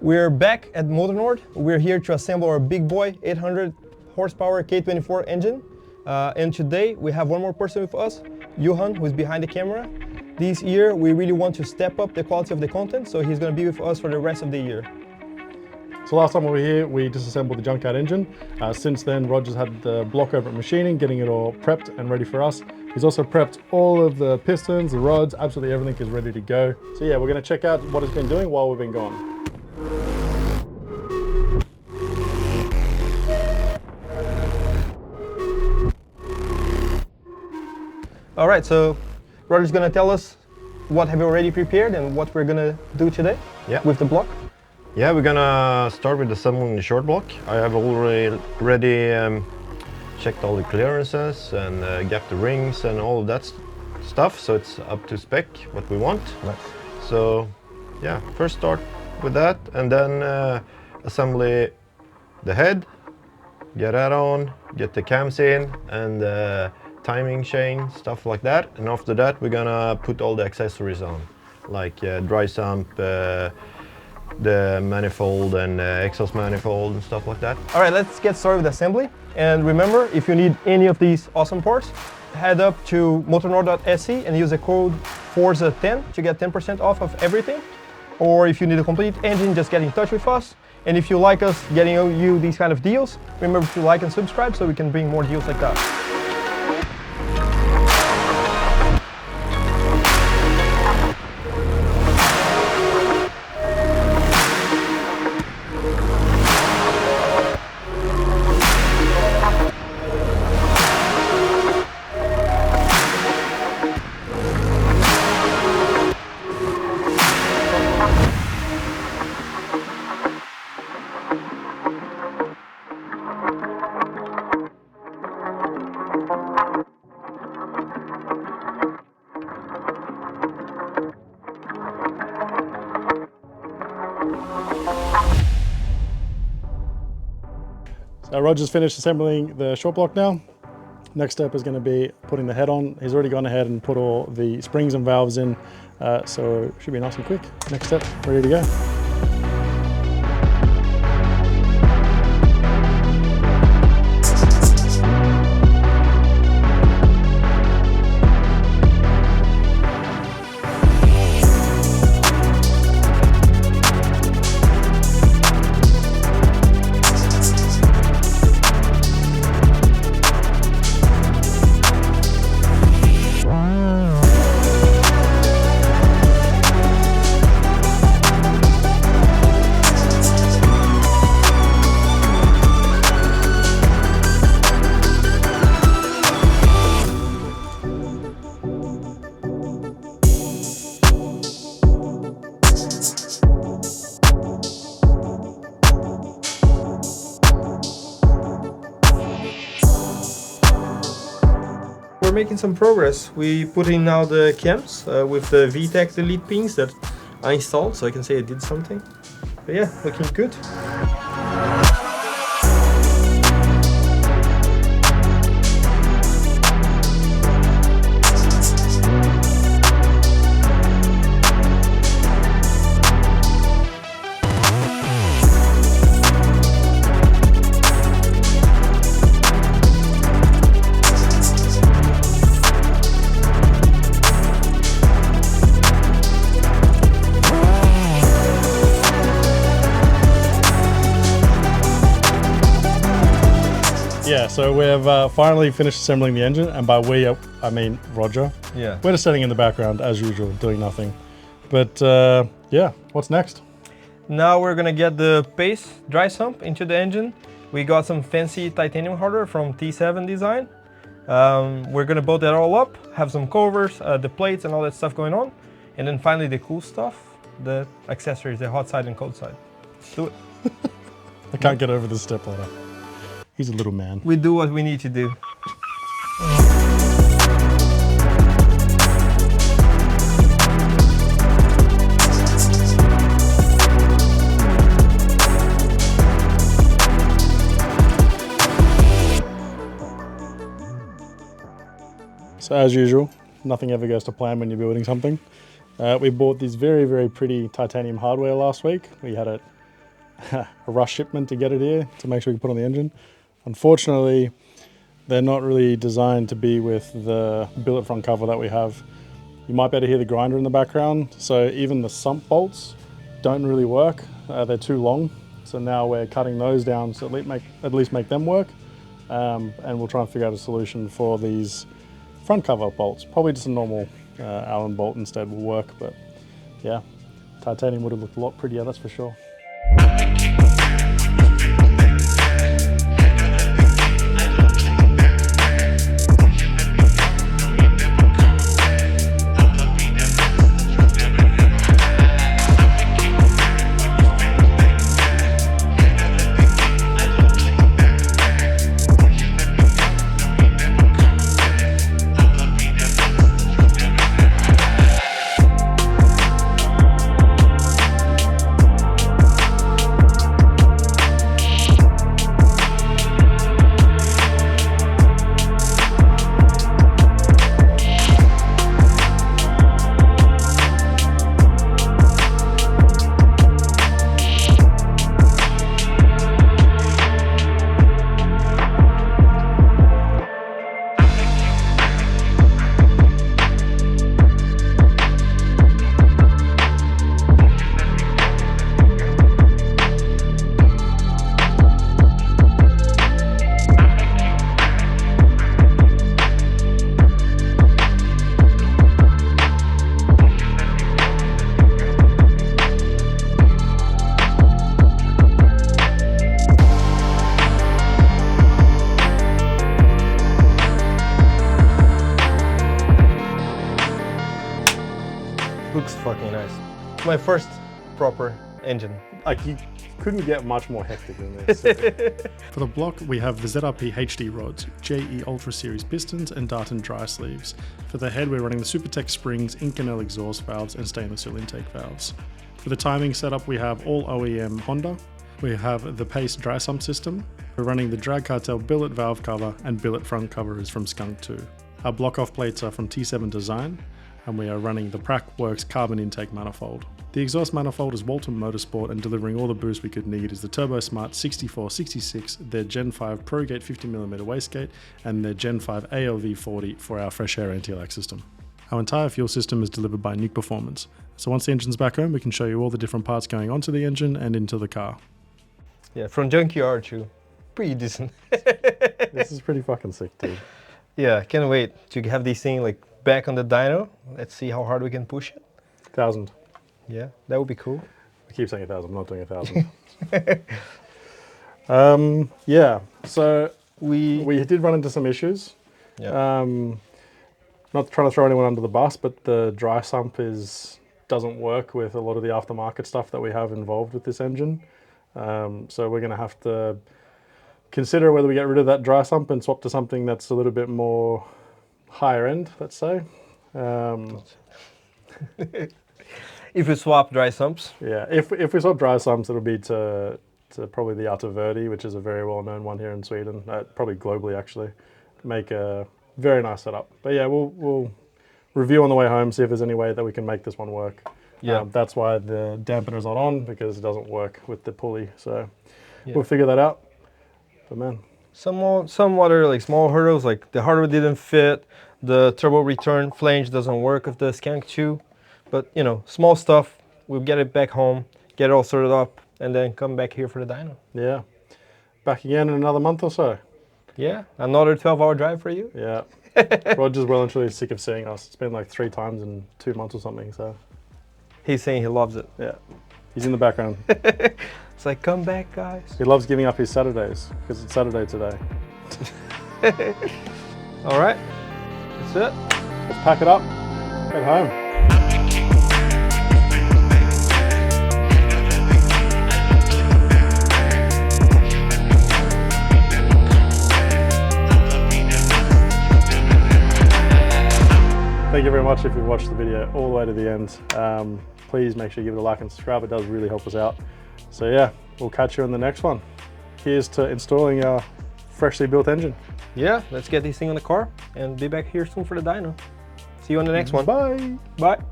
We're back at Motor Nord. We're here to assemble our big boy 800 horsepower K24 engine. And today we have one more person with us, Johan, who's behind the camera. This year we really want to step up the quality of the content, so he's going to be with us for the rest of the year. So last time we were here, we disassembled the junkyard engine. Since then, Roger's had the block over at machining, getting it all prepped and ready for us. He's also prepped all of the pistons, the rods, absolutely everything is ready to go. So yeah, we're going to check out what he's been doing while we've been gone. All right, so Roger's going to tell us what have we already prepared and what we're going to do today with the block. Yeah, we're gonna start with assembling the short block. I have already checked all the clearances and gapped the rings and all of that stuff, so it's up to spec what we want. Nice. So yeah, first start with that, and then assembly the head, get that on, get the cams in, and timing chain, stuff like that. And after that, we're gonna put all the accessories on, like dry sump, the manifold and exhaust manifold and stuff like that. All right, let's get started with assembly. And remember, if you need any of these awesome parts, head up to motornord.se and use the code FORZA10 to get 10% off of everything. Or if you need a complete engine, just get in touch with us. And if you like us getting you these kind of deals, remember to like and subscribe so we can bring more deals like that. So Roger's finished assembling the short block now. Next step is going to be putting the head on. He's already gone ahead and put all the springs and valves in, so it should be nice and quick. Next step, ready to go. We're making some progress. We put in now the cams with the VTEC delete pins that I installed, so I can say I did something. But yeah, looking good. Yeah, so we've finally finished assembling the engine, and by we, I mean Roger. Yeah. We're just sitting in the background as usual, doing nothing. But yeah, what's next? Now we're gonna get the pace dry sump into the engine. We got some fancy titanium hardware from T7 Design. We're gonna bolt that all up, have some covers, the plates and all that stuff going on. And then finally the cool stuff, the accessories, the hot side and cold side. Let's do it. I can't get over the stepladder. He's a little man. We do what we need to do. So as usual, nothing ever goes to plan when you're building something. We bought this very, very pretty titanium hardware last week. We had it a rush shipment to get it here to make sure we can put on the engine. Unfortunately, they're not really designed to be with the billet front cover that we have. You might be able to hear the grinder in the background, so even the sump bolts don't really work. They're too long, so now we're cutting those down to at least make them work, and we'll try and figure out a solution for these front cover bolts. Probably just a normal Allen bolt instead will work, but yeah, titanium would have looked a lot prettier, that's for sure. Looks fucking nice. My first proper engine. Like, you couldn't get much more hectic than this. For the block, we have the ZRP HD rods, JE Ultra Series pistons, and Darton dry sleeves. For the head, we're running the Supertech springs, Inconel exhaust valves, and stainless steel intake valves. For the timing setup, we have all OEM Honda. We have the Pace dry sump system. We're running the Drag Cartel billet valve cover, and billet front cover is from Skunk 2. Our block-off plates are from T7 Design, and we are running the Prac-Works carbon intake manifold. The exhaust manifold is Walton Motorsport, and delivering all the boost we could need is the Turbo Smart 6466, their Gen 5 ProGate 50mm wastegate, and their Gen 5 ALV40 for our fresh air anti-lock system. Our entire fuel system is delivered by Nuke Performance. So once the engine's back home, we can show you all the different parts going onto the engine and into the car. Yeah, from junkyard to pretty decent. This is pretty fucking sick, dude. Yeah, can't wait to have these things like back on the dyno. Let's see how hard we can push it. 1,000. Yeah, that would be cool. I keep saying 1,000, I'm not doing 1,000. Yeah, so we did run into some issues. Yeah. Not trying to throw anyone under the bus, but the dry sump doesn't work with a lot of the aftermarket stuff that we have involved with this engine. So we're going to have to consider whether we get rid of that dry sump and swap to something that's a little bit more higher end, let's say. If we swap dry sumps. Yeah, if we swap dry sumps, it'll be to probably the Ata Verdi, which is a very well-known one here in Sweden, probably globally actually. Make a very nice setup. But yeah, we'll review on the way home, see if there's any way that we can make this one work. Yeah. That's why the dampener's not on, because it doesn't work with the pulley. So Yeah. we'll figure that out. But man, Some other like small hurdles, like the hardware didn't fit, the turbo return flange doesn't work with the Skunk 2. But you know, small stuff. We'll get it back home, get it all sorted up, and then come back here for the dyno. yeah. Back again in another month or so. Yeah, another 12-hour drive for you. Yeah. Roger's well and truly sick of seeing us. It's been like 3 times in 2 months or something, so. He's saying he loves it. Yeah. He's in the background. It's like, come back, guys. He loves giving up his Saturdays, because it's Saturday today. All right, that's it. Let's pack it up, head home. Thank you very much if you've watched the video all the way to the end. Please make sure you give it a like and subscribe. It does really help us out. So yeah, we'll catch you in the next one. Here's to installing our freshly built engine. Yeah, let's get this thing on the car and be back here soon for the dyno. See you on the next one. Bye. Bye.